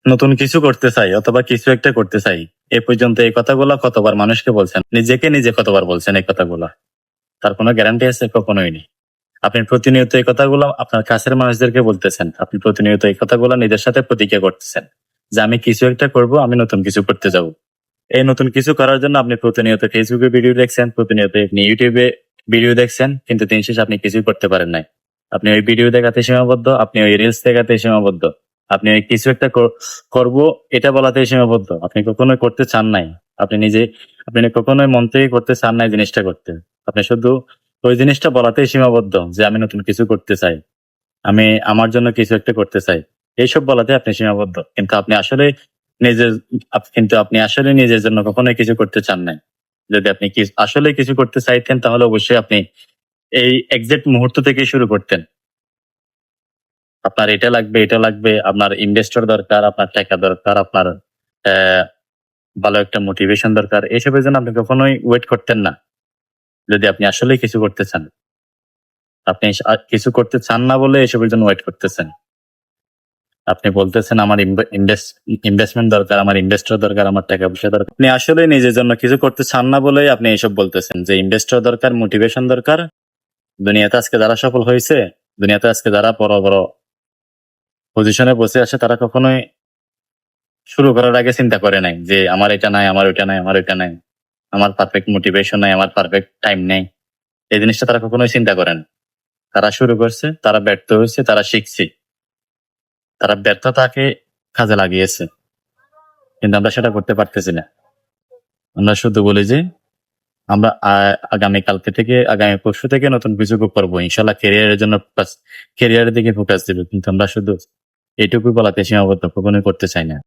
নতুন কিছু করতে চাই অথবা কিছু একটা করতে চাই, এ পর্যন্ত এই কথাগুলো কতবার মানুষকে বলছেন, নিজেকে নিজে কতবার বলছেন এই কথাগুলো? তার কোনো গ্যারান্টি আছে? কখনোই নেই। আপনি প্রতিনিয়ত এই কথাগুলো আপনার কাছের মানুষদেরকে বলতেছেন, আপনি প্রতিনিয়ত এই কথাগুলো নিজের সাথে প্রতিজ্ঞা করতেছেন যে আমি কিছু একটা করব, আমি নতুন কিছু করতে যাব। এই নতুন কিছু করার জন্য আপনি প্রতিনিয়ত ফেসবুকে ভিডিও দেখছেন, প্রতিনিয়ত আপনি ইউটিউবে ভিডিও দেখছেন, কিন্তু দিন শেষে আপনি কিছুই করতে পারেন নাই। আপনি ওই ভিডিও দেখাতে সীমাবদ্ধ, আপনি ওই রিলস দেখাতে সীমাবদ্ধ, আপনি ওই কিছু একটা করব এটা বলাতে সীমাবদ্ধ। আপনি কখনোই করতে চান নাই। আপনি নিজে, আপনি কখনোই মন থেকে করতে চান নাই জিনিসটা করতে। আপনি শুধু ওই জিনিসটা বলাতেই সীমাবদ্ধ যে আমি নতুন কিছু করতে চাই, আমি আমার জন্য কিছু একটা করতে চাই। এইসব বলাতে আপনি সীমাবদ্ধ, কিন্তু আপনি আসলে নিজের, কিন্তু আপনি আসলে নিজের জন্য কখনোই কিছু করতে চান নাই। যদি আপনি আসলে কিছু করতে চাইতেন তাহলে অবশ্যই আপনি এই এক্সাক্ট মুহূর্ত থেকে শুরু করতেন। আপনার এটা লাগবে, এটা লাগবে, আপনার ইনভেস্টর দরকার, আপনার টাকা দরকার, আপনার আহ, ভালো একটা মোটিভেশন দরকার। এইসবের জন্য আপনি কখনোই ওয়েট করতেন না। যদি আপনি আসলে কিছু করতে চান, আপনি কিছু করতে চান না বলে এসবের জন্য ওয়েট করতেছেন। আপনি বলতেছেন আমার ইনভেস্টমেন্ট দরকার, আমার ইনভেস্টর দরকার, আমার টাকা পয়সা দরকার। আপনি আসলে নিজের জন্য কিছু করতে চান না বলেই আপনি এসব বলতেছেন যে ইনভেস্টর দরকার, মোটিভেশন দরকার। দুনিয়াতে আজকে যারা সফল হয়েছে, দুনিয়াতে আজকে যারা বড় বড় পজিশনে বসে আছে, তারা কখনোই শুরু করার আগে চিন্তা করে নাই যে আমার এটা নাই, আমার ওইটা নাই, আমার ওইটা নাই, আমার পারফেক্ট মোটিভেশন নাই, আমার পারফেক্ট টাইম নেই। এই জিনিসটা তারা কখনোই চিন্তা করেন। তারা শুরু করছে, তারা ব্যর্থ হয়েছে, তারা শিখছে, তারা ব্যর্থতাকে কাজে লাগিয়েছে, কিন্তু আমরা সেটা করতে পারতেছি না। আমরা শুধু বলি যে আমরা আগামী কালকে থেকে, আগামী পরশু থেকে নতুন কিছু করবো, ইনশাল্লাহ ক্যারিয়ারের জন্য ক্যারিয়ারের দিকে ফোকাস দিব, কিন্তু আমরা শুধু এইটুকু বলাতে সীমাবদ্ধ, কখনোই করতে চাই না।